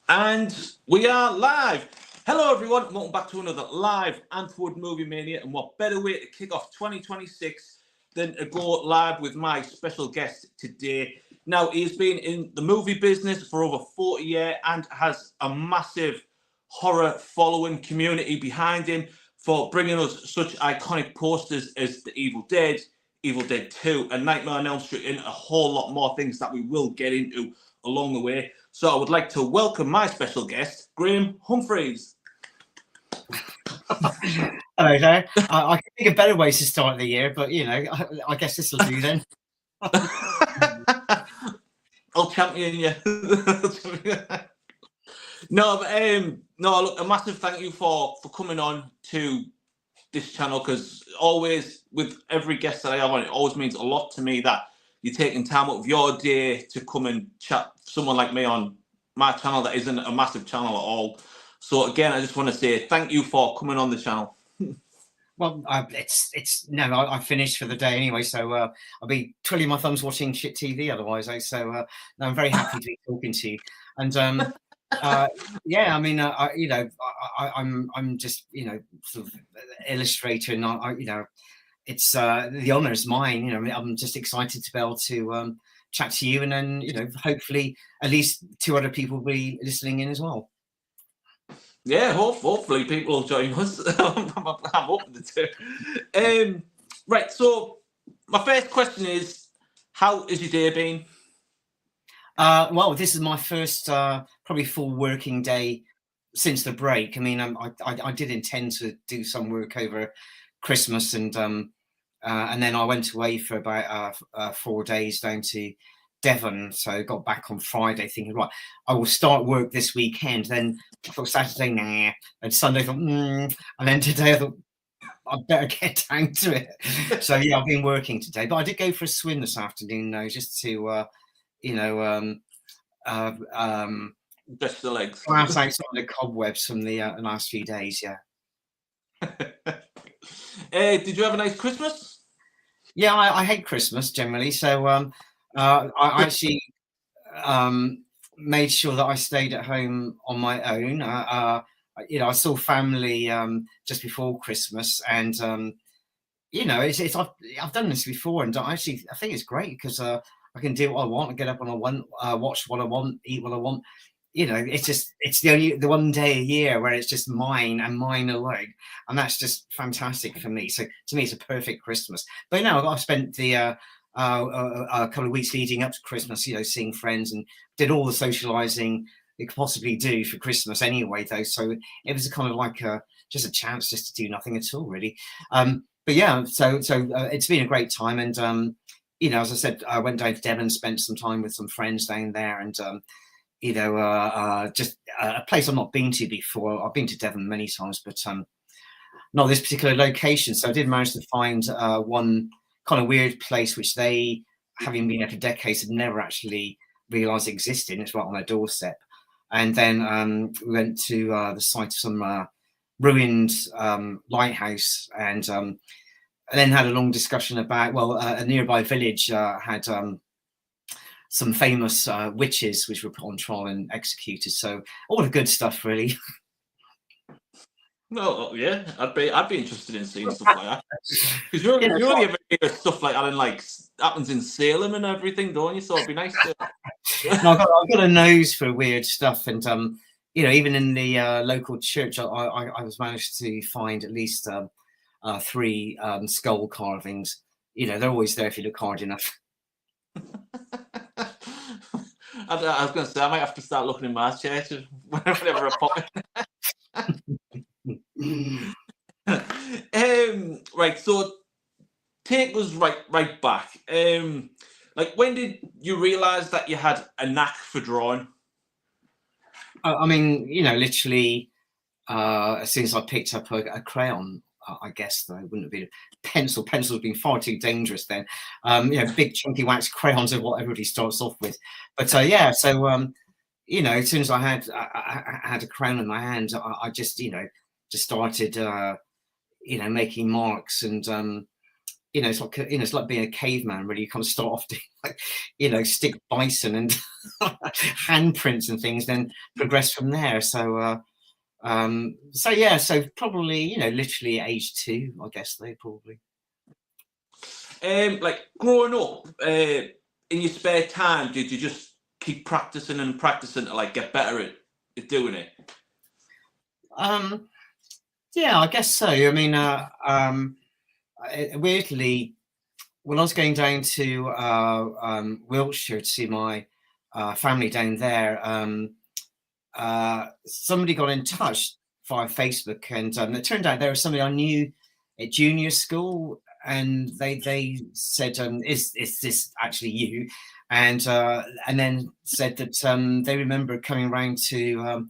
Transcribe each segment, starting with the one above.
And we are live. Hello, everyone. Welcome back to another live Antwoord Movie Mania. And what better way to kick off 2026 than to go live with my special guest today? Now, he's been in the movie business for over 40 years and has a massive horror following community behind him for bringing us such iconic posters as The Evil Dead, Evil Dead 2, and Nightmare on Elm Street, and a whole lot more things that we will get into along the way. So I would like to welcome my special guest, Graham Humphreys. Hello there. I can think of better ways to start the year, but I guess this will do then. I'll champion you. No, look, a massive thank you for coming on to this channel, because always with every guest that I have on, it always means a lot to me that you're taking time out of your day to come and chat someone like me on my channel that isn't a massive channel at all. So again, I just want to say thank you for coming on the channel. Well, I finished for the day anyway, so I'll be twiddling my thumbs watching shit TV otherwise. So no, I'm very happy to be talking to you. And yeah, I mean, I'm just sort of illustrator, and it's the honour is mine. I'm just excited to be able to chat to you, and then hopefully at least 2 other people will be listening in as well. Yeah, hopefully people will join us. I'm hoping to. Right, so my first question is, how has your day been? Well, this is my first probably full working day since the break. I mean, I did intend to do some work over Christmas, and then I went away for about 4 days down to Devon. So I got back on Friday thinking, right, I will start work this weekend. Then I thought Saturday, nah, and Sunday I thought, and then today I thought I better get down to it. So yeah, I've been working today, but I did go for a swim this afternoon though, just to just the legs. Blast out some of the cobwebs from the last few days. Yeah. Did you have a nice Christmas? Yeah, I hate Christmas generally, so I actually made sure that I stayed at home on my own. I saw family just before Christmas, and I've done this before, and I think it's great because I can do what I want, get up when I want, watch what I want, eat what I want. It's the one day a year where it's just mine and mine alone, and that's just fantastic for me. So to me, it's a perfect Christmas. But now I've spent the a couple of weeks leading up to Christmas, seeing friends, and did all the socializing you could possibly do for Christmas anyway, though. So it was kind of like just a chance just to do nothing at all, really. But yeah, so it's been a great time, and as I said, I went down to Devon, spent some time with some friends down there, and just a place I've not been to before. I've been to Devon many times, but not this particular location. So I did manage to find one kind of weird place which they, having been there for decades, had never actually realised existed. It's right on their doorstep. And then we went to the site of some ruined lighthouse, and then had a long discussion about, a nearby village had some famous witches which were put on trial and executed. So all the good stuff, really. No, yeah, I'd be interested in seeing stuff like that, because you only ever hear stuff like that in happens in Salem and everything, don't you? So it'd be nice to. No, I've got a nose for weird stuff, and even in the local church, I was managed to find at least 3 skull carvings. They're always there if you look hard enough. I was going to say, I might have to start looking in my church whenever I pop in. Right, so take us right back. When did you realise that you had a knack for drawing? I mean, literally, as soon as I picked up a crayon, I guess, though, it wouldn't have been a pencil. Pencils would have been far too dangerous then. Big chunky wax crayons are what everybody starts off with. But yeah, so as soon as I had a crayon in my hand, I just just started making marks, and it's like, it's like being a caveman, really. You kind of start off doing like, stick bison and handprints and things, then progress from there. So yeah, so probably, literally age 2, I guess, they probably. Like growing up, in your spare time, did you just keep practicing and practicing to like get better at doing it? Yeah, I guess so. I mean, weirdly, when I was going down to Wiltshire to see my family down there, somebody got in touch via Facebook, and it turned out there was somebody I knew at junior school, and they said, "Is this actually you?" And then said that they remember coming around to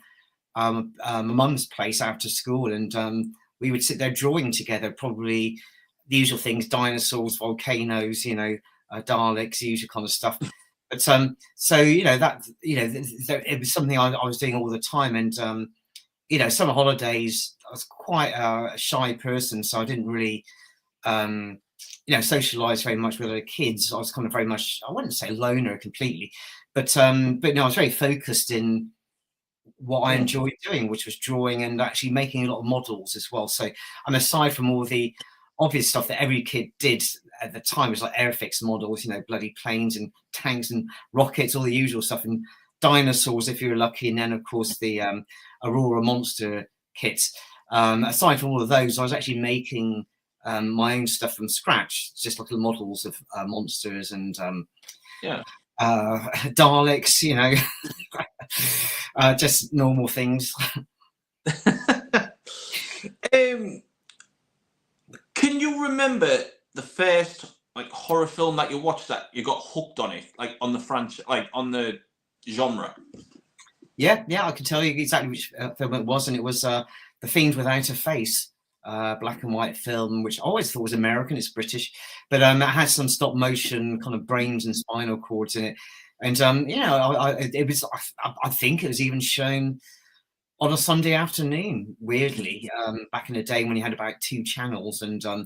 my mum's place after school, and we would sit there drawing together, probably the usual things: dinosaurs, volcanoes, Daleks, the usual kind of stuff. But so that it was something I was doing all the time, and summer holidays, I was quite a shy person, so I didn't really socialize very much with other kids. I was kind of very much, I wouldn't say loner completely, but no, I was very focused in what I enjoyed doing, which was drawing and actually making a lot of models as well. So, and aside from all the obvious stuff that every kid did at the time, it was like Airfix models, bloody planes and tanks and rockets, all the usual stuff, and dinosaurs if you were lucky, and then of course the Aurora monster kits. Aside from all of those, I was actually making my own stuff from scratch, just like the models of monsters and Daleks, just normal things. Can you remember the first like horror film that you watched that you got hooked on it, like on the franchise, like on the genre? Yeah, I can tell you exactly which film it was, and it was The Fiend Without a Face, black and white film, which I always thought was American. It's British, but it has some stop motion kind of brains and spinal cords in it, and it was. I think it was even shown on a Sunday afternoon. Weirdly, back in the day when you had about 2 channels, and so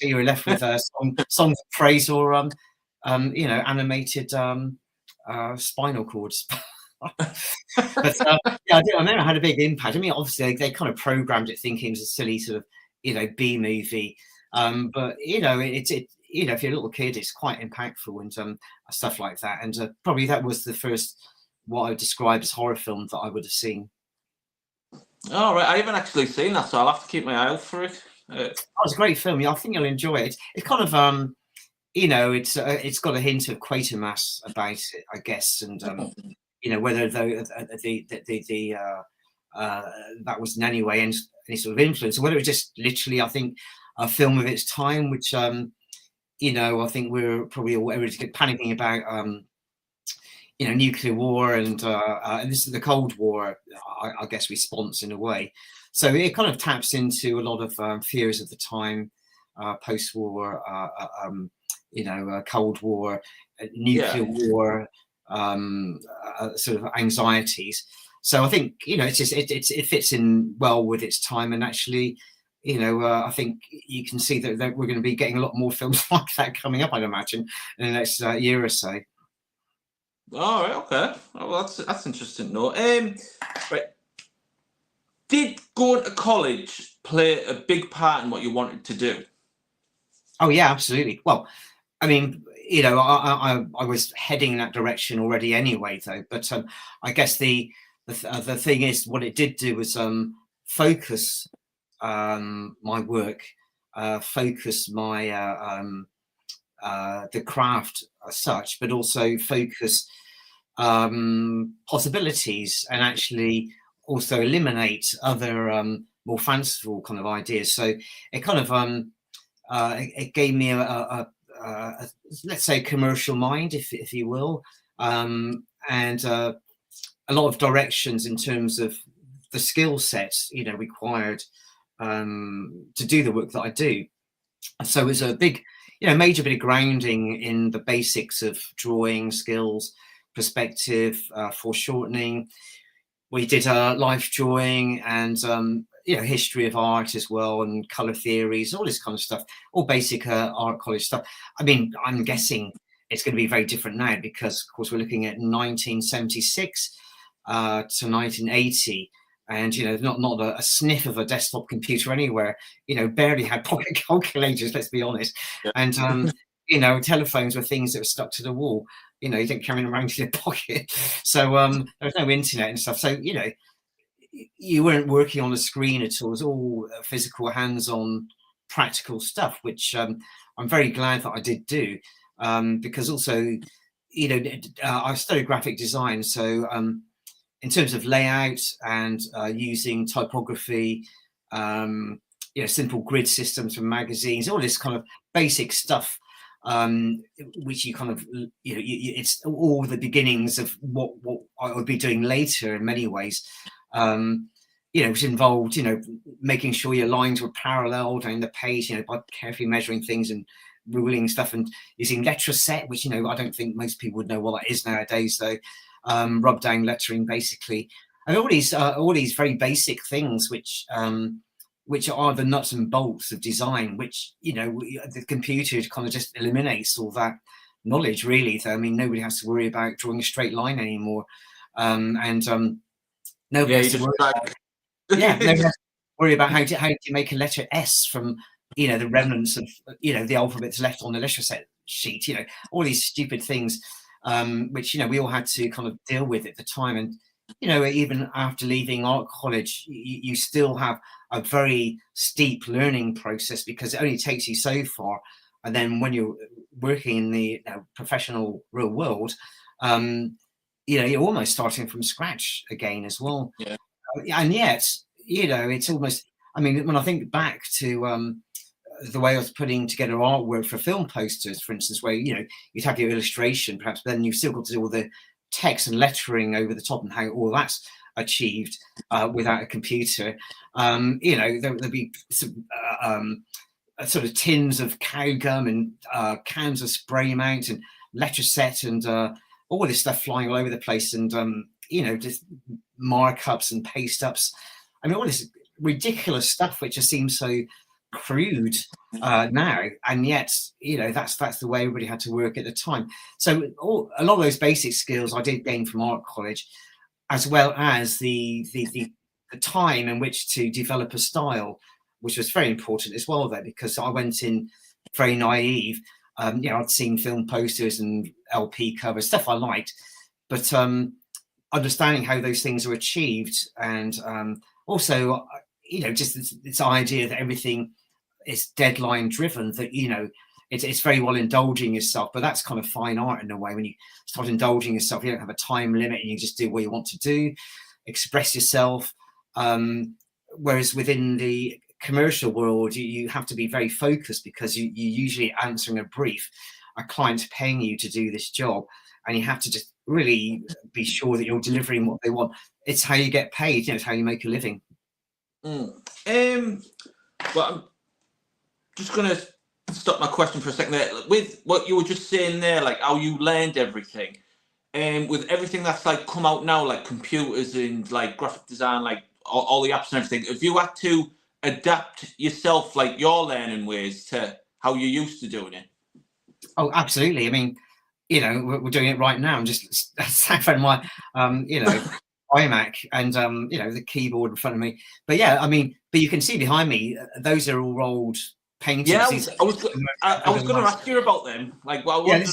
you were left with songs of praise or animated spinal cords. But I remember it had a big impact. I mean, obviously they kind of programmed it thinking it was a silly sort of B movie, but it's if you're a little kid, it's quite impactful and stuff like that. And probably that was the first what I would describe as horror film that I would have seen. All right, I haven't actually seen that, so I'll have to keep my eye out for it. It's a great film. Yeah, I think you'll enjoy it. It's kind of it's got a hint of Quatermass about it, I guess, and whether that was in any way any sort of influence, or whether it was just literally, I think, a film of its time, which I think we're probably all panicking about nuclear war and this is the Cold War, I guess, response in a way. So it kind of taps into a lot of fears of the time, post-war, Cold War, nuclear war, sort of anxieties. So I think it's just it fits in well with its time, and actually, I think you can see that we're going to be getting a lot more films like that coming up, I'd imagine, in the next year or so. All right, okay. Well, that's interesting. No, right. Did going to college play a big part in what you wanted to do? Oh yeah, absolutely. Well, I mean, I was heading in that direction already anyway, though. But I guess the thing is, what it did do was focus my work, focus my the craft as such, but also focus possibilities, and actually also eliminate other more fanciful kind of ideas. So it kind of it gave me a let's say commercial mind, if you will, and a lot of directions in terms of the skill sets required to do the work that I do. So it was a big, major bit of grounding in the basics of drawing skills, perspective, foreshortening. We did life drawing, and history of art as well, and color theories, all this kind of stuff, all basic art college stuff. I mean, I'm guessing it's going to be very different now because, of course, we're looking at 1976 to 1980. And, not a sniff of a desktop computer anywhere, barely had pocket calculators, let's be honest. Yeah. And, telephones were things that were stuck to the wall. You didn't carry them around in your pocket. So there was no internet and stuff. So, you weren't working on a screen at all. It was all physical, hands-on, practical stuff, which I'm very glad that I did do. Because also, I studied graphic design. So in terms of layout and using typography, simple grid systems from magazines, all this kind of basic stuff, which you kind of, it's all the beginnings of what I would be doing later in many ways, which involved, making sure your lines were parallel down the page, by carefully measuring things and ruling stuff, and using letter set, which, I don't think most people would know what that is nowadays, though. Rub down lettering, basically, and all these very basic things, which are the nuts and bolts of design, which the computer kind of just eliminates all that knowledge, really. So, I mean, nobody has to worry about drawing a straight line anymore, nobody has to worry about how do you make a letter S from the remnants of the alphabets left on the letter set sheet, all these stupid things. Which we all had to kind of deal with at the time, and even after leaving art college, you still have a very steep learning process because it only takes you so far, and then when you're working in the professional real world, you're almost starting from scratch again as well. Yeah. And yet, it's almost. I mean, when I think back to the way I was putting together artwork for film posters, for instance, where you'd have your illustration, perhaps, but then you've still got to do all the text and lettering over the top, and how all that's achieved without a computer. There'd be some sort of tins of cow gum and cans of spray mount and letter set and all this stuff flying all over the place, and just markups and paste ups. I mean, all this ridiculous stuff which just seems so crude now, and yet that's the way everybody had to work at the time. So a lot of those basic skills I did gain from art college, as well as the time in which to develop a style, which was very important as well there, because I went in very naive. I'd seen film posters and LP covers, stuff I liked, but understanding how those things are achieved, and also just this idea that everything is deadline driven, that it's very well indulging yourself, but that's kind of fine art in a way. When you start indulging yourself, you don't have a time limit, and you just do what you want to do, express yourself. Whereas within the commercial world, you have to be very focused, because you're usually answering a brief. A client's paying you to do this job, and you have to just really be sure that you're delivering what they want. It's how you get paid. It's how you make a living. Well, I'm just going to stop my question for a second there. With what you were just saying there, like how you learned everything, with everything that's like come out now, like computers and like graphic design, like all the apps and everything, have you had to adapt yourself, like your learning ways, to how you used to doing it? Oh, absolutely. I mean, we're doing it right now. I'm just sat on my, iMac, and the keyboard in front of me. But yeah, I mean, but you can see behind me, those are all old paintings. Yeah, I was going to ask you about them. Like, well, this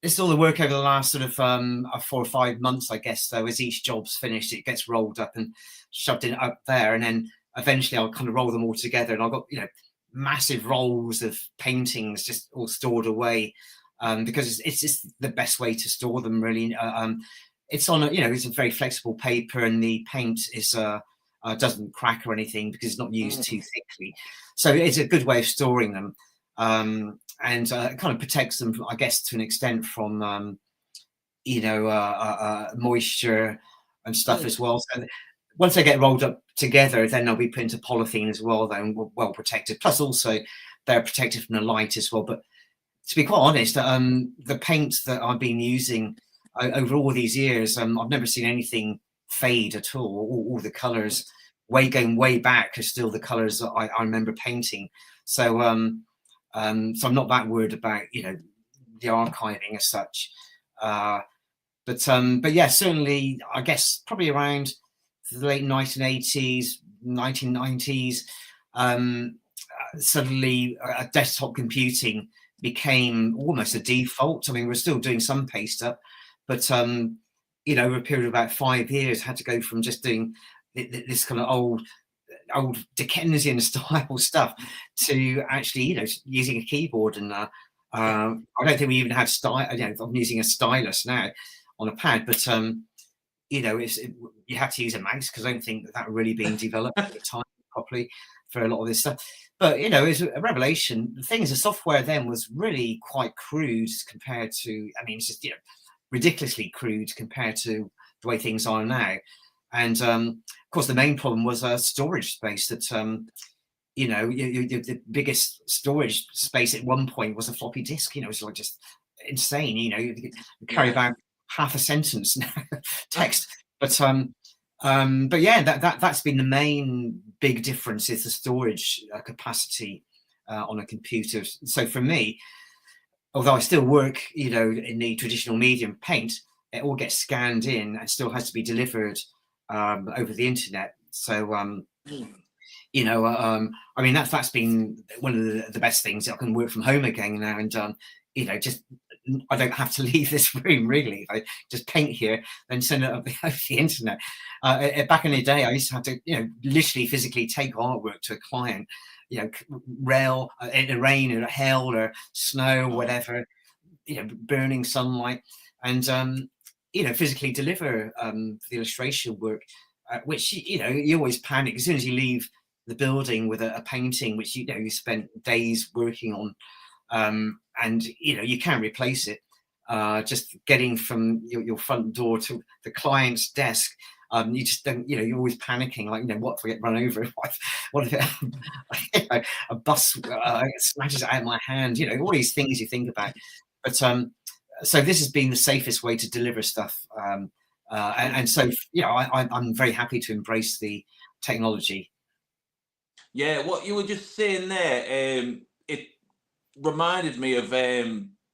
is all the work over the last sort of 4 or 5 months, I guess. Though, as each job's finished, it gets rolled up and shoved in up there, and then eventually I'll kind of roll them all together, and I've got massive rolls of paintings just all stored away, because it's just the best way to store them, really. It's on it's a very flexible paper, and the paint is doesn't crack or anything because it's not used too thickly, so it's a good way of storing them, and it kind of protects them, I guess, to an extent from moisture and stuff as well. So once they get rolled up together, then they'll be put into polythene as well, then well protected. Plus, also they're protected from the light as well. But to be quite honest, the paints that I've been using over all these years, I've never seen anything fade at all the colours. going way back are still the colours that I remember painting. So so I'm not that worried about, you know, the archiving as such. But yeah, certainly I guess probably around the late 1980s, 1990s, suddenly desktop computing became almost a default. I mean, we're still doing some paste up, but you know, over a period of about 5 years, had to go from just doing this kind of old Dickensian style stuff to actually, you know, using a keyboard. And I don't think we even had you know, I'm using a stylus now on a pad, but you know, you have to use a mouse because I don't think that really being developed at the time properly for a lot of this stuff. But you know, it's a revelation. The thing is, the software then was really quite crude compared to, I mean, it's just, you know, ridiculously crude compared to the way things are now. And of course, the main problem was storage space. That you know, the biggest storage space at one point was a floppy disk. You know, it's like just insane. You know, you carry about half a sentence now text. But yeah, that's been the main big difference, is the storage capacity on a computer. So for me, although I still work, you know, in the traditional medium Paint, it all gets scanned in and still has to be delivered over the internet. So you know, I mean, that's been one of the best things. I can work from home again now, and you know, just I don't have to leave this room really. If I just paint here, then send it up over the internet. Back in the day, I used to have to, you know, literally physically take artwork to a client, you know, rail in the rain or hail or snow, whatever, you know, burning sunlight, and you know, physically deliver the illustration work, which, you know, you always panic as soon as you leave the building with a painting which, you know, you spent days working on, and you know, you can't replace it. Just getting from your front door to the client's desk, you just don't, you know, you're always panicking, like, you know, what if I get run over? What if you know, a bus smashes it out of my hand? You know, all these things you think about. But so this has been the safest way to deliver stuff, and so, you know, I'm very happy to embrace the technology. Yeah, what you were just saying there, it reminded me of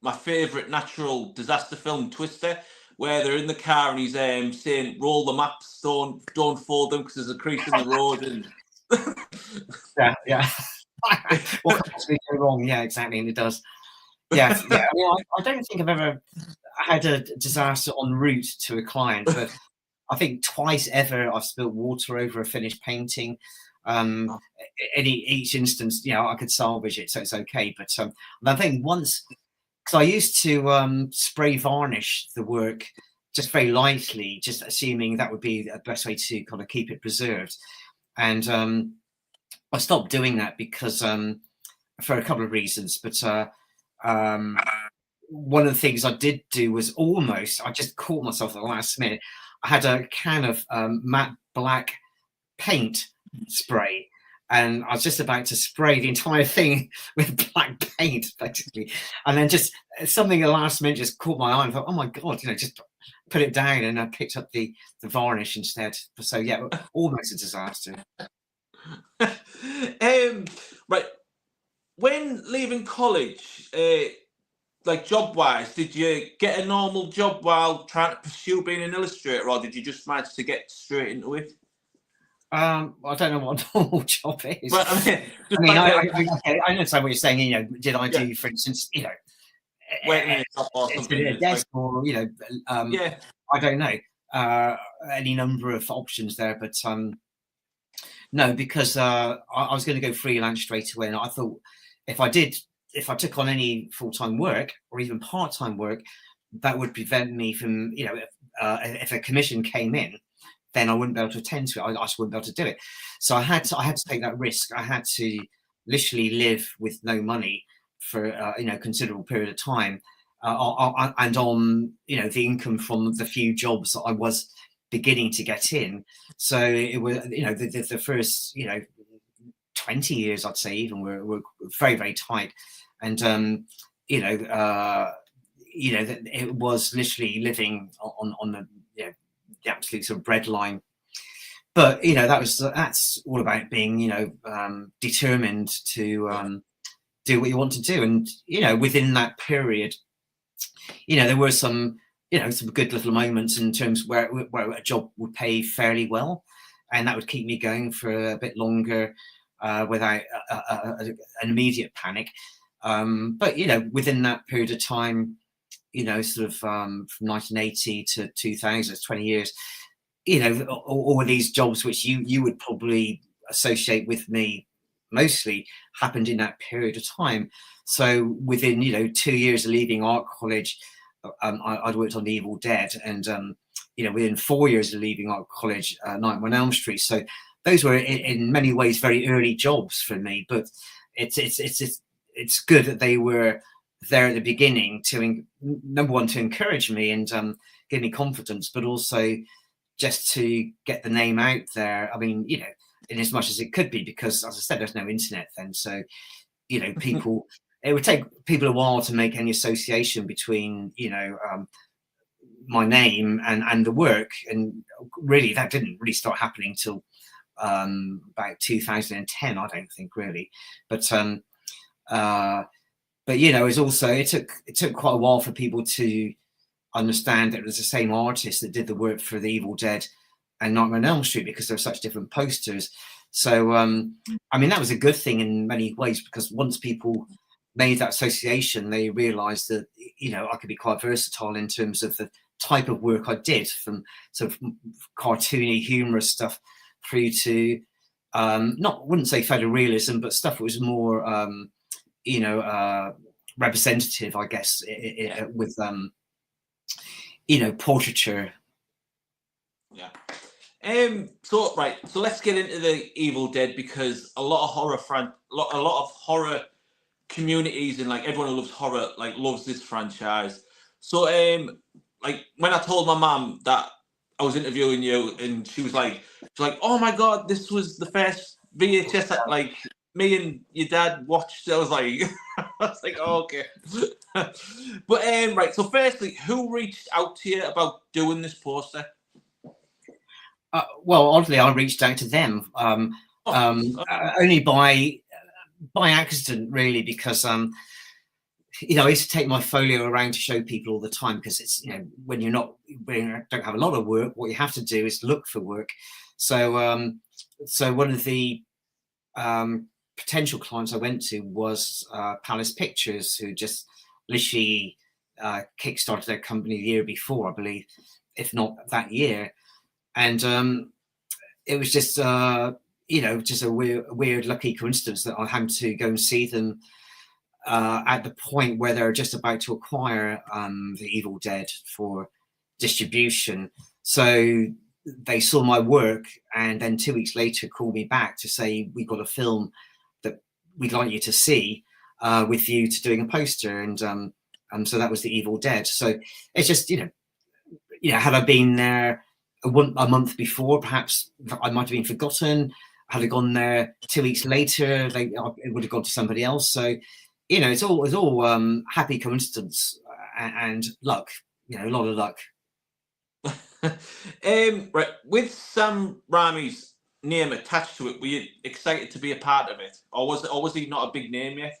my favourite natural disaster film, Twister, where they're in the car and he's saying, "Roll the maps, don't fold them because there's a crease in the road." And yeah. What could possibly go wrong? Yeah, exactly, and it does. Yeah. I mean, I don't think I've ever had a disaster en route to a client, but I think twice ever I've spilled water over a finished painting. In each instance, you know, I could salvage it, so it's okay. But I think once, because I used to spray varnish the work just very lightly, just assuming that would be the best way to kind of keep it preserved. And I stopped doing that because for a couple of reasons. But one of the things I did do was I just caught myself at the last minute. I had a can of matte black paint spray, and I was just about to spray the entire thing with black paint, basically, and then just something at the last minute just caught my eye and thought, oh my god, you know, just put it down, and I picked up the varnish instead. So yeah, almost a disaster. Right, when leaving college, like job wise, did you get a normal job while trying to pursue being an illustrator, or did you just manage to get straight into it? I don't know what a normal job is. But I mean, I understand what you're saying. You know, did I do, for instance, you know, waiting in a shop or something, a desk, or you know, I don't know, any number of options there, but no, because I was going to go freelance straight away, and I thought if I took on any full-time work or even part-time work, that would prevent me from, you know, if a commission came in, then I wouldn't be able to attend to it. I just wouldn't be able to do it. So I had to take that risk. I had to literally live with no money for you know, considerable period of time, and on, you know, the income from the few jobs that I was beginning to get in. So it was, you know, the first, you know, 20 years, I'd say, even were very, very tight, and you know, it was literally living on the, you know, the absolute sort of breadline. but that's all about being determined to do what you want to do. And within that period, there were some some good little moments in terms where a job would pay fairly well, and that would keep me going for a bit longer without an immediate panic. But within that period of time, sort of from 1980 to 2000, 20 years, all of these jobs which you would probably associate with me mostly happened in that period of time. So within 2 years of leaving art college, I'd worked on The Evil Dead, and within 4 years of leaving art college, Nightmare on Elm Street. So those were in many ways very early jobs for me, but it's good that they were there at the beginning to number one, to encourage me and give me confidence, but also just to get the name out there. I mean, in as much as it could be, because as I said, there's no internet then. So, people, it would take people a while to make any association between, my name and the work. And really, that didn't really start happening till about 2010, I don't think, really. But it's also, it took quite a while for people to understand that it was the same artist that did the work for The Evil Dead and Nightmare on Elm Street, because they're such different posters. So I mean, that was a good thing in many ways, because once people made that association, they realized that I could be quite versatile in terms of the type of work I did, from sort of cartoony, humorous stuff through to wouldn't say photorealism, but stuff that was more representative, I guess, with portraiture. Yeah. So let's get into The Evil Dead, because a lot of horror communities, and like everyone who loves horror loves this franchise. So when I told my mum that I was interviewing you, and she was like, oh my god, this was the first VHS that me and your dad watched. I was like oh, okay. But right, so firstly, who reached out to you about doing this poster? Well, oddly, I reached out to them only by accident, really, because I used to take my folio around to show people all the time, because it's when you don't have a lot of work, what you have to do is look for work. So one of the potential clients I went to was Palace Pictures, who just literally kickstarted their company the year before, I believe, if not that year. And it was just just a weird lucky coincidence that I happened to go and see them at the point where they're just about to acquire The Evil Dead for distribution. So they saw my work, and then 2 weeks later called me back to say, we've got a film that we'd like you to see, with you to doing a poster. And so that was The Evil Dead. So it's just, had I been there a month before, perhaps I might have been forgotten. Had I gone there 2 weeks later, it would have gone to somebody else. So, it's all happy coincidence and luck, a lot of luck. Right, with Sam Raimi's name attached to it, were you excited to be a part of it, or was he not a big name yet?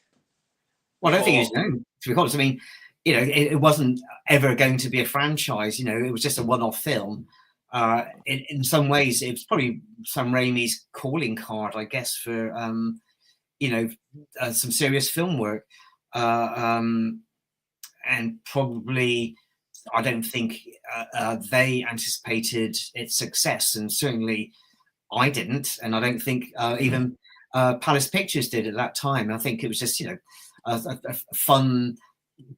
Well, I don't think he's known, to be honest. I mean, it wasn't ever going to be a franchise. It was just a one-off film. In some ways, it was probably Sam Raimi's calling card, I guess, for some serious film work, and probably, I don't think they anticipated its success, and certainly I didn't, and I don't think even Palace Pictures did at that time. I think it was just a fun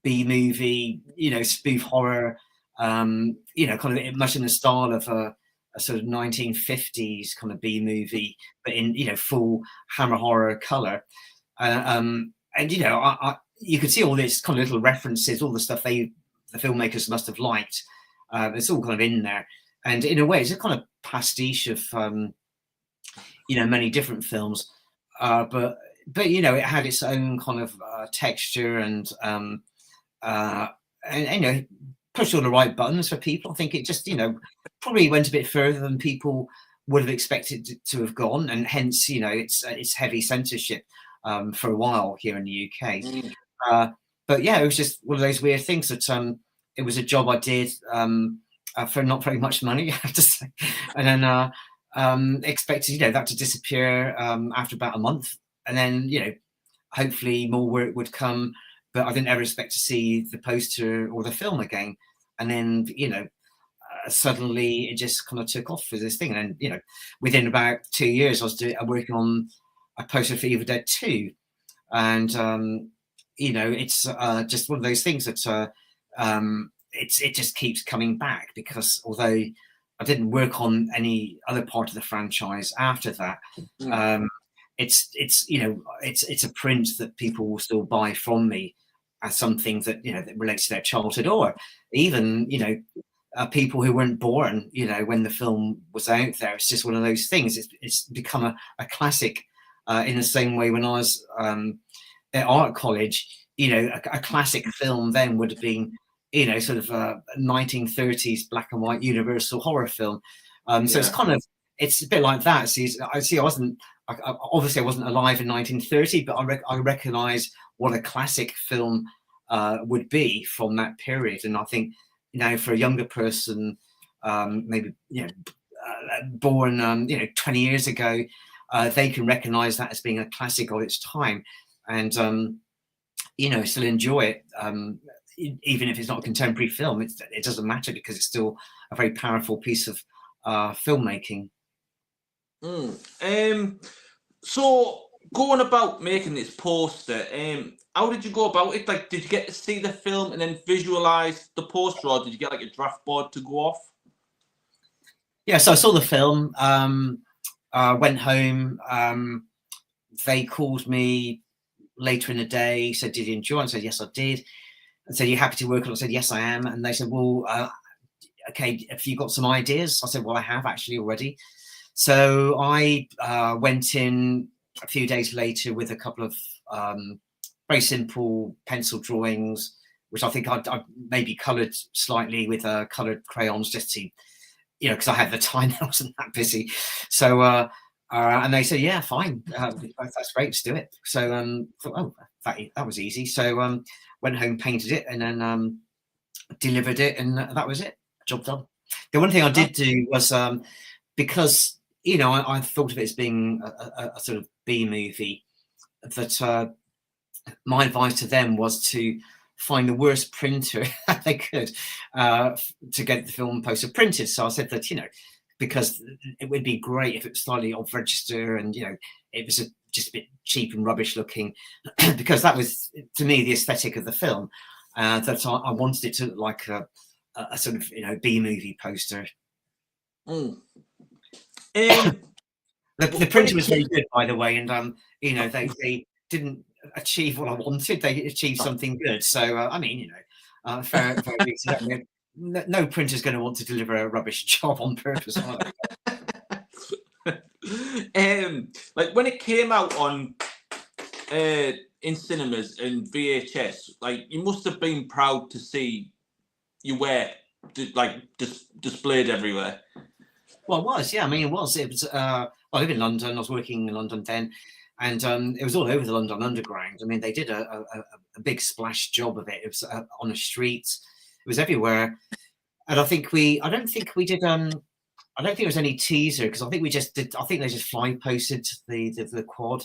B movie, spoof horror, kind of much in the style of a sort of 1950s kind of B movie, but in full Hammer horror color. And you could see all this kind of little references, all the stuff the filmmakers must have liked. It's all kind of in there, and in a way, it's a kind of pastiche of many different films. But it had its own kind of texture, and pushed all the right buttons for people. I think it just probably went a bit further than people would have expected to have gone, and hence, you know, it's heavy censorship for a while here in the UK. But yeah, it was just one of those weird things that it was a job I did for not very much money, I have to say, and then expected, you know, that to disappear after about a month, and then, you know, hopefully more work would come, but I didn't ever expect to see the poster or the film again. And then, you know, suddenly it just kind of took off for this thing. And, you know, within about 2 years, I was working on a poster for Evil Dead 2. And, you know, it's just one of those things that it just keeps coming back, because although I didn't work on any other part of the franchise after that, it's you know, it's a print that people will still buy from me as something that, you know, that relates to their childhood, or even, you know, people who weren't born, you know, when the film was out there. It's just one of those things. It's become a classic in the same way when I was at art college. You know, a classic film then would have been, you know, sort of 1930s black and white Universal horror film. So it's kind of, it's a bit like that. See, I wasn't, obviously I wasn't alive in 1930, but I recognise what a classic film would be from that period. And I think, you know, for a younger person, maybe, you know, born, you know, 20 years ago, they can recognise that as being a classic of its time, and you know, still enjoy it, even if it's not a contemporary film. It doesn't matter, because it's still a very powerful piece of filmmaking. So going about making this poster, how did you go about it? Like, did you get to see the film and then visualize the poster, or did you get like a draft board to go off? Yeah, so I saw the film, went home. They called me later in the day, said, "Did you enjoy it?" I said, "Yes, I did." And said, "Are you happy to work on it?" I said, "Yes, I am." And they said, "Well, okay, have you got some ideas?" I said, "Well, I have actually already." So I went in a few days later with a couple of very simple pencil drawings, which I think I maybe coloured slightly with coloured crayons, just to, you know, because I had the time, I wasn't that busy. So and they said, "Yeah, fine, that's great, let's do it." So thought, oh, that was easy. So went home, painted it, and then delivered it, and that was it. Job done. The one thing I did do was, because, you know, I thought of it as being a sort of B movie, that my advice to them was to find the worst printer they could to get the film poster printed. So I said that, you know, because it would be great if it was slightly off register, and, you know, it was just a bit cheap and rubbish looking, because that was, to me, the aesthetic of the film. That I wanted it to look like a sort of, you know, B movie poster. The printer was very good, by the way, and you know, they didn't achieve what I wanted. They achieved something good. So I mean, you know, fair reason. No printer's going to want to deliver a rubbish job on purpose. Like when it came out on in cinemas and VHS, like, you must have been proud to see you wear like displayed everywhere. Well, it was, yeah. I mean, it was. I live in London. I was working in London then, and it was all over the London Underground. I mean, they did a big splash job of it. It was on the streets. It was everywhere. And I think I don't think we did. I don't think there was any teaser, because I think we just did. I think they just fly posted the quad.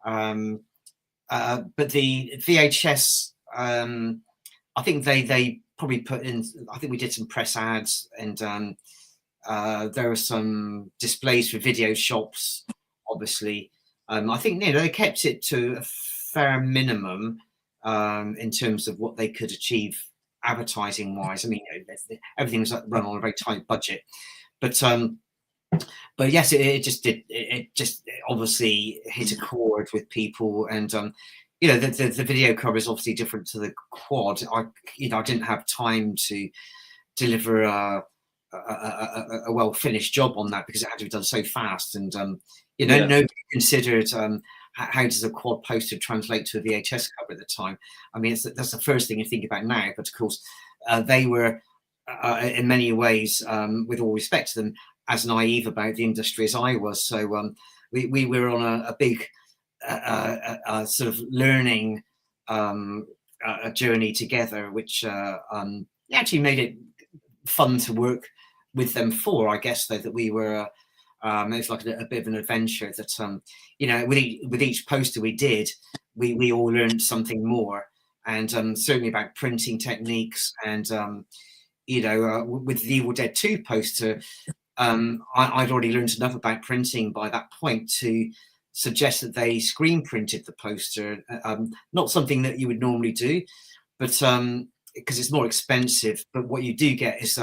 But the VHS, I think they probably put in. I think we did some press ads, and there were some displays for video shops, obviously. I think, you know, they kept it to a fair minimum in terms of what they could achieve advertising wise. I mean, you know, everything was run on a very tight budget, but yes, it just did. It just obviously hit a chord with people, and you know, the video cover is obviously different to the quad. I didn't have time to deliver a well finished job on that, because it had to be done so fast, and you know, nobody considered how does a quad poster translate to a VHS cover at the time. I mean, that's the first thing you think about now, but of course they were in many ways, with all respect to them, as naive about the industry as I was. So we were on a big sort of learning a journey together, which actually made it fun to work with them for. I guess though that we were it's like a bit of an adventure that with each poster we did, we all learned something more, and certainly about printing techniques, and with the Evil Dead 2 poster, I'd already learned enough about printing by that point to suggest that they screen printed the poster. Not something that you would normally do, but because it's more expensive. But what you do get is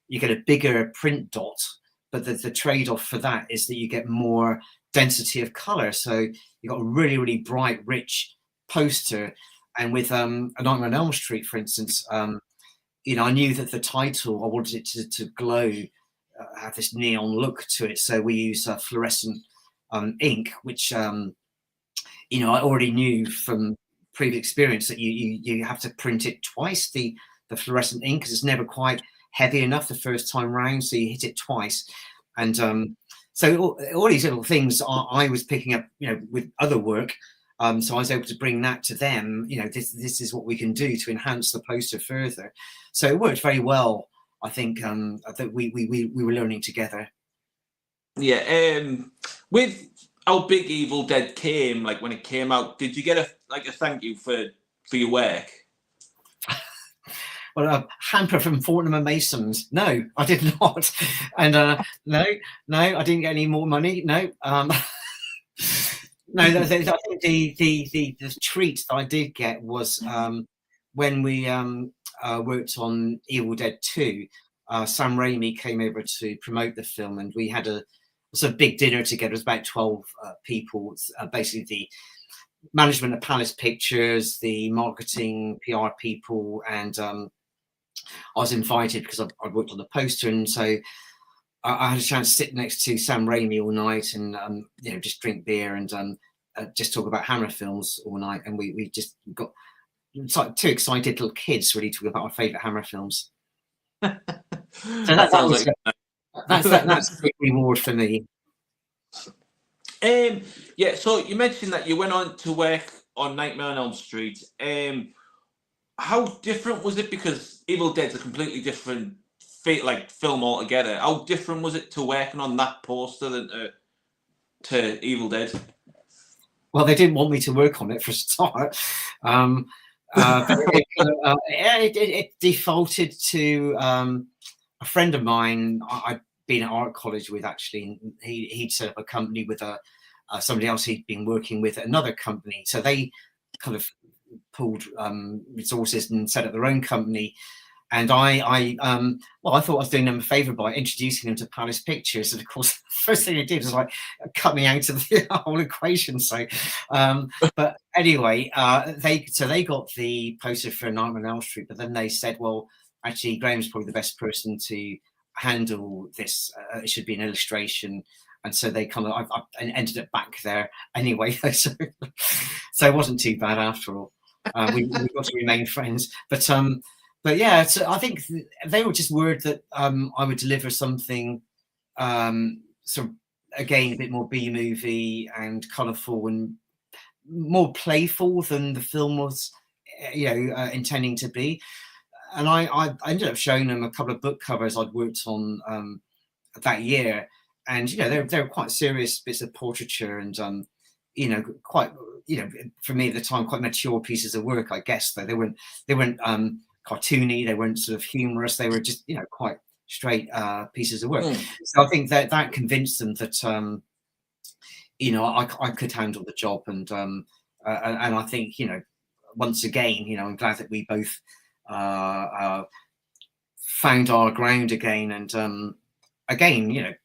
you get a bigger print dot, but the trade-off for that is that you get more density of color. So you got a really, really bright, rich poster. And with A Nightmare on Elm Street, for instance, I knew that the title, I wanted it to glow, have this neon look to it. So we use fluorescent ink, which I already knew from previous experience that you have to print it twice, the fluorescent ink, because it's never quite heavy enough the first time round, so you hit it twice. And so all these little things I was picking up with other work, so I was able to bring that to them. This is what we can do to enhance the poster further. So it worked very well. I think that we were learning together. Yeah. With how big Evil Dead came, like when it came out, did you get a thank you for your work? Well, a hamper from Fortnum and Masons. No, I did not. And no, I didn't get any more money. No, no. I think the treat that I did get was when we worked on Evil Dead 2. Sam Raimi came over to promote the film, and we had a sort of big dinner together. It was about 12 people. Basically, the management of Palace Pictures, the marketing, PR people, and I was invited because I'd worked on the poster, and so I had a chance to sit next to Sam Raimi all night and just drink beer and just talk about Hammer films all night. And we just got like two excited little kids really talking about our favourite Hammer films. So that's a big reward for me. Yeah. So you mentioned that you went on to work on Nightmare on Elm Street. How different was it? Because Evil Dead's a completely different film altogether. How different was it to working on that poster than to Evil Dead? Well, they didn't want me to work on it for a start. But it defaulted to a friend of mine I'd been at art college with, actually. He'd set up a company with somebody else he'd been working with at another company. So they kind of pulled resources and set up their own company. And I thought I was doing them a favour by introducing them to Palace Pictures. And of course, the first thing they did was cut me out of the whole equation. So, but anyway, they got the poster for Nightmare on Elm Street, but then they said, well, actually, Graham's probably the best person to handle this. It should be an illustration. And so they kind of, I ended up back there anyway. So it wasn't too bad after all. We got to remain friends. But yeah, so I think they were just worried that I would deliver something sort of, again, a bit more B-movie and colourful and more playful than the film was, intending to be. And I ended up showing them a couple of book covers I'd worked on that year, and they were quite serious bits of portraiture and quite for me at the time quite mature pieces of work, I guess. Though they weren't cartoony, they weren't sort of humorous, they were just quite straight pieces of work. So I think that convinced them that I could handle the job, and I think once again I'm glad that we both found our ground again, and again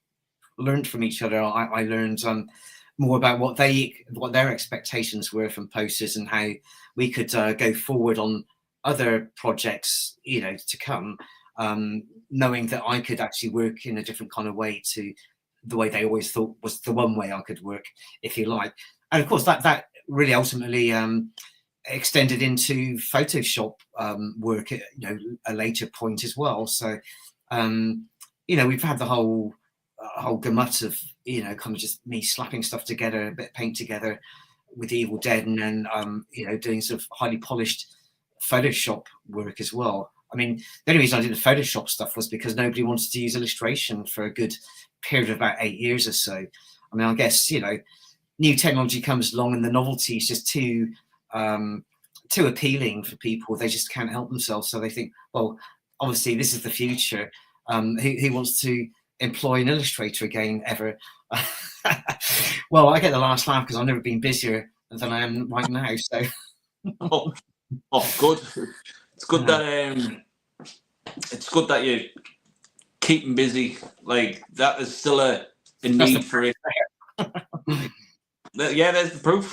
learned from each other. I learned more about what their expectations were from posters and how we could go forward on other projects to come, knowing that I could actually work in a different kind of way to the way they always thought was the one way I could work, if you like. And of course that really ultimately extended into Photoshop work at a later point as well. So we've had the whole a whole gamut of, you know, kind of just me slapping stuff together, a bit of paint together with Evil Dead, and then you know, doing sort of highly polished Photoshop work as well. I mean, the only reason I did the Photoshop stuff was because nobody wanted to use illustration for a good period of about 8 years or so. I mean, I guess, you know, new technology comes along and the novelty is just too appealing for people. They just can't help themselves. So they think, well, obviously this is the future. Who wants to employ an illustrator again ever? Well, I get the last laugh because I've never been busier than I am right now. So, good. It's good that you're keeping busy. Like, that is still a need for it. Yeah, there's the proof.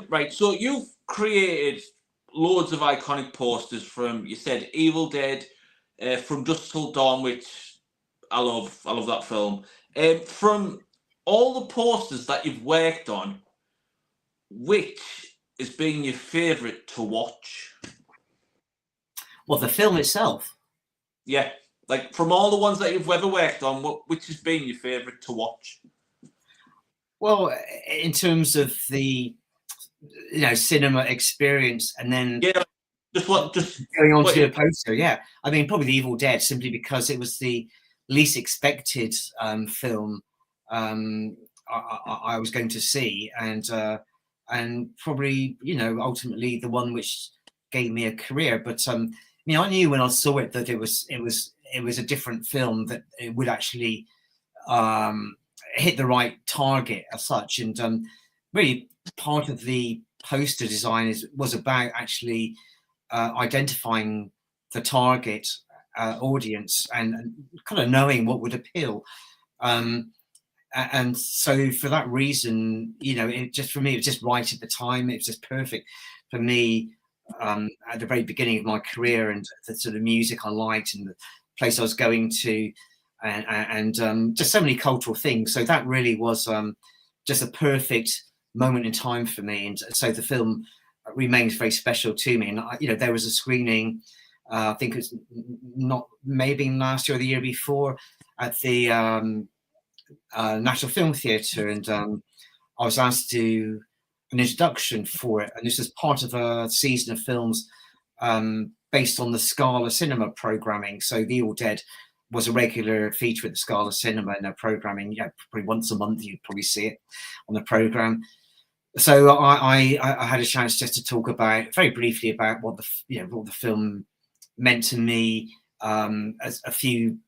Right, so you've created loads of iconic posters from, you said, Evil Dead, from Dusk Till Dawn, which I love that film. From all the posters that you've worked on, which has been your favourite to watch? Well, the film itself? Yeah, like from all the ones that you've ever worked on, which has been your favourite to watch? Well, in terms of the, you know, cinema experience, and then just going on to do a poster. Yeah, I mean, probably The Evil Dead, simply because it was the least expected film I was going to see, and probably, you know, ultimately the one which gave me a career. But I mean, I knew when I saw it that it was a different film, that it would actually hit the right target as such. And really, part of the poster design was about actually identifying the target audience and kind of knowing what would appeal. And so for that reason, you know, it just, for me, it was just right at the time. It was just perfect for me at the very beginning of my career, and the sort of music I liked and the place I was going to, and just so many cultural things. So that really was just a perfect moment in time for me. And so the film remains very special to me. And, you know, there was a screening, I think it was not maybe last year or the year before, at the National Film Theatre, and I was asked to do an introduction for it, and this is part of a season of films based on the Scala Cinema programming. So The Evil Dead was a regular feature at the Scala Cinema in their programming. Yeah, probably once a month you'd probably see it on the program. So I had a chance just to talk about very briefly about what the film meant to me, as a few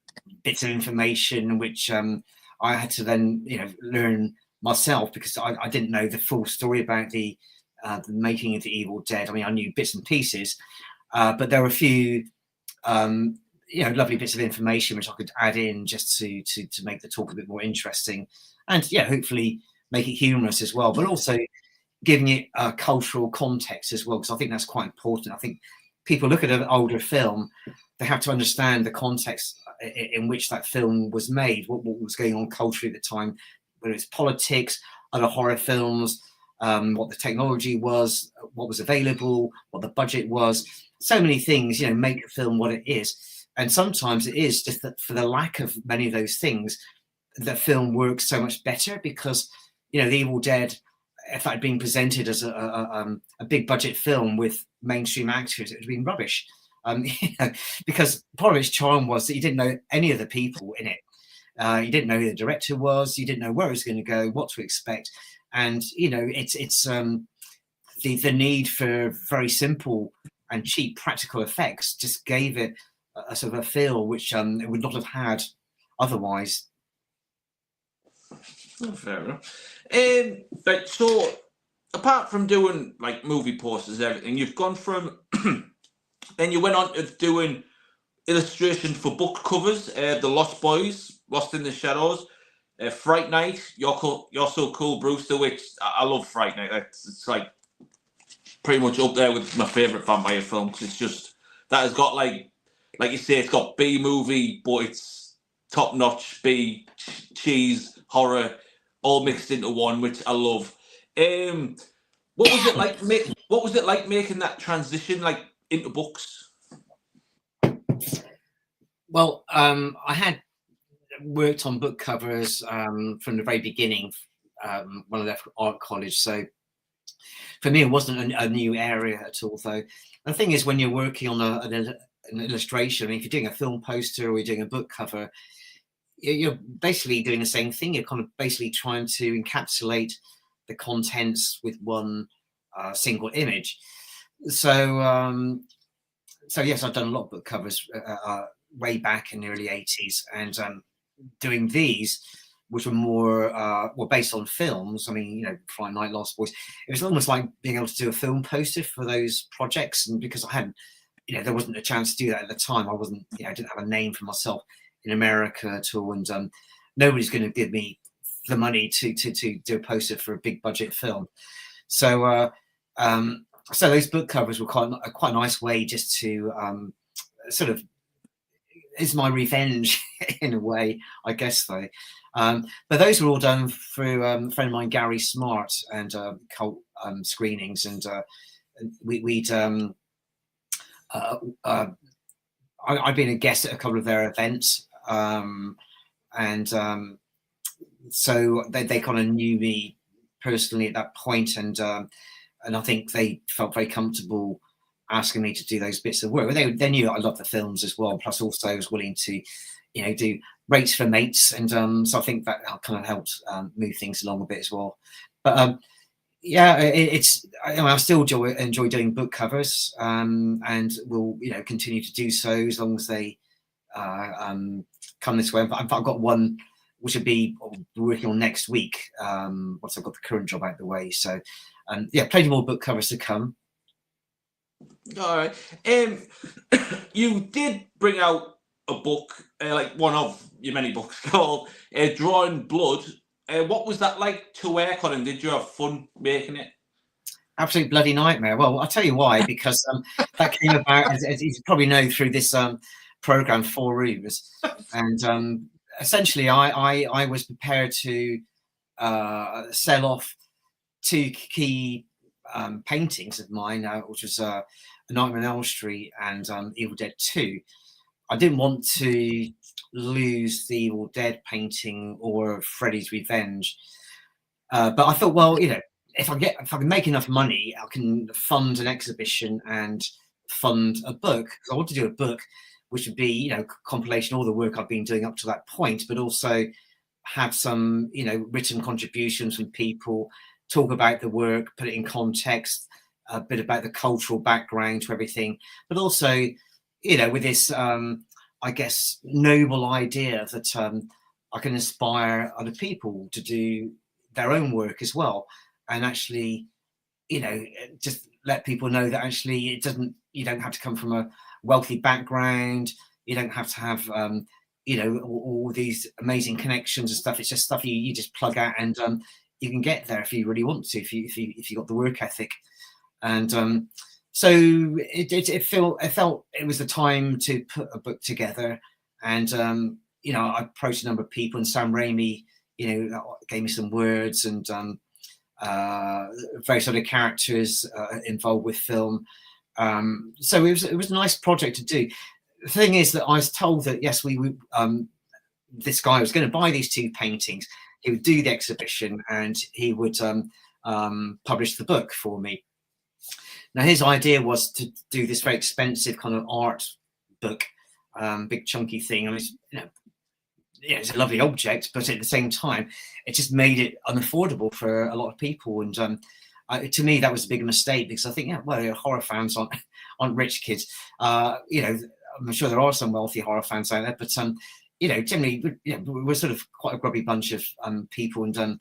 bits of information which I had to then, you know, learn myself, because I didn't know the full story about the making of The Evil Dead. I mean, I knew bits and pieces, but there were a few you know, lovely bits of information which I could add in just to make the talk a bit more interesting, and yeah, hopefully make it humorous as well, but also giving it a cultural context as well, because I think that's quite important. I think people look at an older film, they have to understand the context in which that film was made, what was going on culturally at the time, whether it's politics, other horror films, what the technology was, what was available, what the budget was. So many things, you know, make a film what it is. And sometimes it is just that for the lack of many of those things, the film works so much better, because, you know, The Evil Dead, if that had been presented as a big budget film with mainstream actors, it would have been rubbish. You know, because part of its charm was that you didn't know any of the people in it. You didn't know who the director was. You didn't know where it was going to go, what to expect. And, you know, it's the need for very simple and cheap practical effects just gave it a sort of a feel which it would not have had otherwise. Oh, fair enough. But so, apart from doing like movie posters and everything, you've gone from then you went on to doing illustration for book covers. The Lost Boys, Lost in the Shadows, Fright Night, You're So Cool, Brewster, which I love. Fright Night. It's like pretty much up there with my favourite vampire film, because it's just, that has got like you say, it's got B movie, but it's top notch B cheese horror all mixed into one, which I love. What was it like? What was it like making that transition, like, into books? Well, I had worked on book covers from the very beginning when I left art college. So for me, it wasn't a new area at all. Though the thing is, when you're working on an illustration, I mean, if you're doing a film poster or you're doing a book cover, you're basically doing the same thing. You're kind of basically trying to encapsulate the contents with one single image. So, so yes, I've done a lot of book covers way back in the early 80s, and doing these, which were more were based on films. I mean, Friday Night, Lost Boys. It was almost like being able to do a film poster for those projects, and because I hadn't, there wasn't a chance to do that at the time. I wasn't, I didn't have a name for myself in America at all, and nobody's going to give me the money to do a poster for a big budget film. So so those book covers were quite a nice way just to sort of, is my revenge in a way, I guess, though. But those were all done through a friend of mine, Gary Smart, and cult screenings, and I'd been a guest at a couple of their events, and so they kind of knew me personally at that point, and I think they felt very comfortable asking me to do those bits of work. They knew I loved the films as well. Plus, also I was willing to, do rates for mates, and so I think that kind of helped move things along a bit as well. But yeah, I still enjoy doing book covers, and will continue to do so as long as they come this way. I've got one which will be working on next week once I've got the current job out of the way. So yeah, plenty more book covers to come. All right. You did bring out a book, like one of your many books, called Drawing Blood. What was that like to work on, and did you have fun making it? Absolute bloody nightmare. Well, I'll tell you why, because that came about, as you probably know, through this program, Four Rooms. And essentially, I was prepared to sell off two key paintings of mine, which was A Nightmare on Elm Street and Evil Dead 2. I didn't want to lose the Evil Dead painting or Freddy's Revenge, but I thought, well, if I can make enough money, I can fund an exhibition and fund a book. Because I want to do a book which would be, compilation of all the work I've been doing up to that point, but also have some, written contributions from people, talk about the work, put it in context, a bit about the cultural background to everything, but also, with this, I guess, noble idea that I can inspire other people to do their own work as well, and actually, just let people know that actually you don't have to come from a wealthy background, you don't have to have, all these amazing connections and stuff. It's just stuff you just plug out, and you can get there if you really want to, if you got the work ethic. And so it felt it was the time to put a book together. And I approached a number of people, and Sam Raimi gave me some words, and various other characters involved with film. So it was a nice project to do. The thing is that I was told that yes, we would, this guy was going to buy these two paintings, he would do the exhibition, and he would publish the book for me. Now, his idea was to do this very expensive kind of art book, big chunky thing. I mean, it's a lovely object, but at the same time, it just made it unaffordable for a lot of people. And to me, that was a big mistake, because I think, horror fans aren't rich kids. I'm sure there are some wealthy horror fans out there, but generally, we're sort of quite a grubby bunch of people, and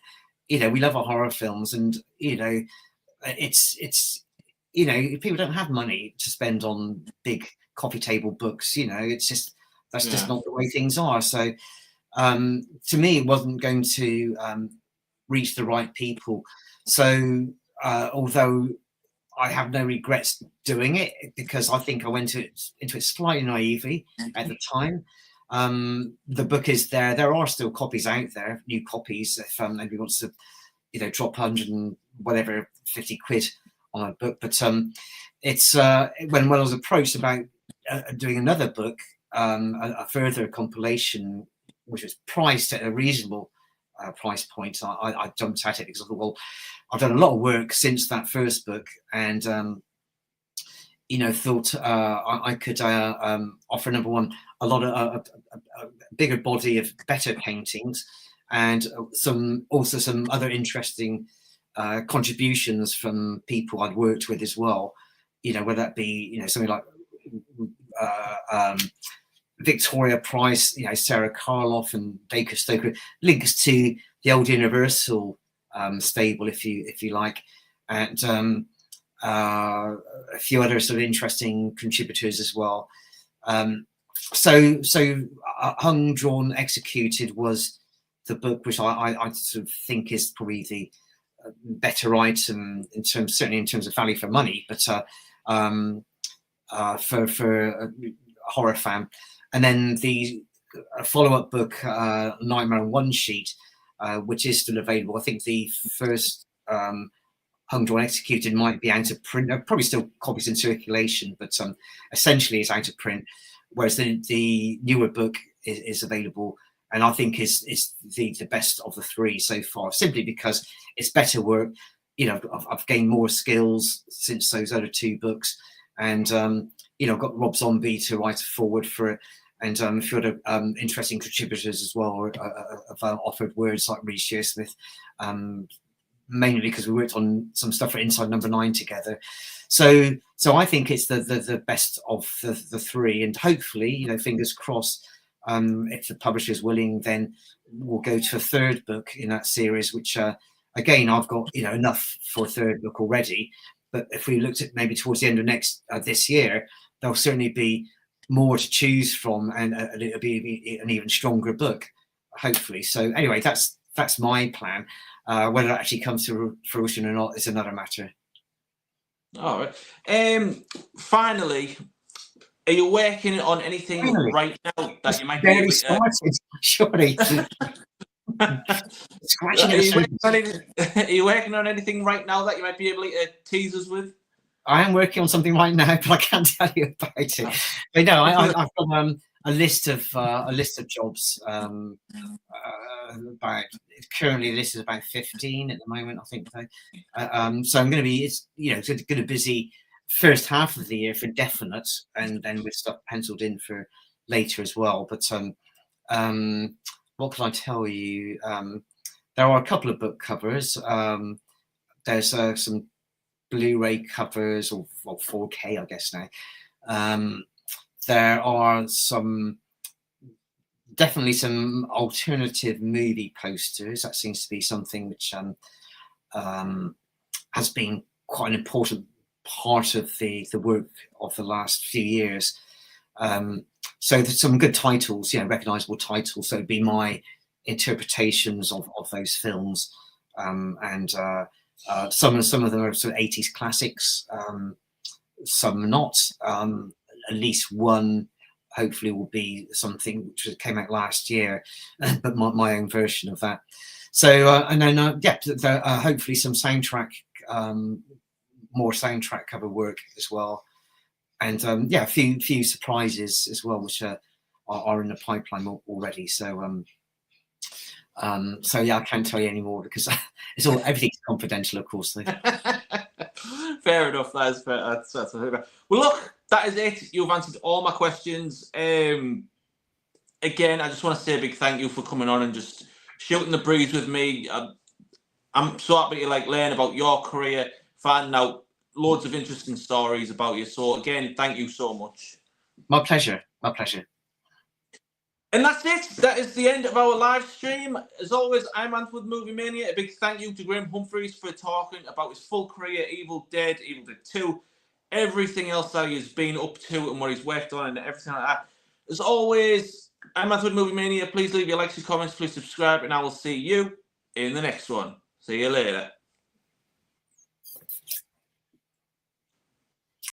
we love our horror films, and it's people don't have money to spend on big coffee table books. It's just just not the way things are. So to me, it wasn't going to reach the right people. So although I have no regrets doing it, because I think I went into it slightly naively at the time. The book is there. There are still copies out there, new copies. If anybody wants to, drop 100 and whatever, 50 quid on a book. But it's when I was approached about doing another book, a further compilation which was priced at a reasonable price point, I jumped at it because I thought, well, I've done a lot of work since that first book, and thought I could offer, number one, a lot of a bigger body of better paintings, and some other interesting contributions from people I'd worked with as well. Whether that be something like Victoria Price, Sarah Karloff and Baker Stoker, links to the old Universal stable, if you like, and a few other sort of interesting contributors as well. So Hung, Drawn, Executed was the book which I sort of think is probably the better item certainly in terms of value for money, but for a horror fan. And then the follow-up book, Nightmare on One Sheet, which is still available. I think the first Hung, Drawn, Executed might be out of print. Probably still copies in circulation, but essentially it's out of print. Whereas the newer book is available, and I think is the best of the three so far, simply because it's better work. I've gained more skills since those other two books, and I've got Rob Zombie to write forward for it, and a few other interesting contributors as well have offered words, like Reece Shearsmith, mainly because we worked on some stuff for Inside Number 9 together. So I think it's the best of the three, and hopefully, fingers crossed, if the publisher's willing, then we'll go to a third book in that series, which again, I've got enough for a third book already. But if we looked at maybe towards the end of this year, there'll certainly be more to choose from, and it'll be an even stronger book, hopefully. So anyway, that's my plan. Whether it actually comes to fruition or not is another matter. All right. Finally, are you working on anything right now that you might be able to... Surely. Are you working on anything right now that you might be able to tease us with? I am working on something right now, but I can't tell you about it. But no, I've got a list of jobs. Currently listed about 15 at the moment, I think. So I'm going to be, it's going to busy first half of the year for definite, and then with stuff penciled in for later as well. But what can I tell you? There are a couple of book covers. There's some Blu-ray covers, or 4K, I guess now. There are definitely some alternative movie posters. That seems to be something which has been quite an important part of the work of the last few years. So there's some good titles, recognizable titles. So it'd be my interpretations of those films, and some of them are sort of 80s classics, some not. At least one hopefully will be something which came out last year, but my own version of that. So and then hopefully some soundtrack, more soundtrack cover work as well, and a few surprises as well, which are in the pipeline already. So I can't tell you any more because everything's confidential, of course. Fair enough. That's fair. That's fair. Well, look, that is it. You've answered all my questions. Again, I just want to say a big thank you for coming on and just shooting the breeze with me. I'm so happy to learn about your career, finding out loads of interesting stories about you. So again, thank you so much. My pleasure. My pleasure. And that's it. That is the end of our live stream. As always, I'm Anthony with Movie Mania. A big thank you to Graham Humphrey for talking about his full career, Evil Dead 2, everything else that he's been up to and what he's worked on and everything like that. As always, I'm Anthony with Movie Mania. Please leave your likes and comments. Please subscribe, and I will see you in the next one. See you later.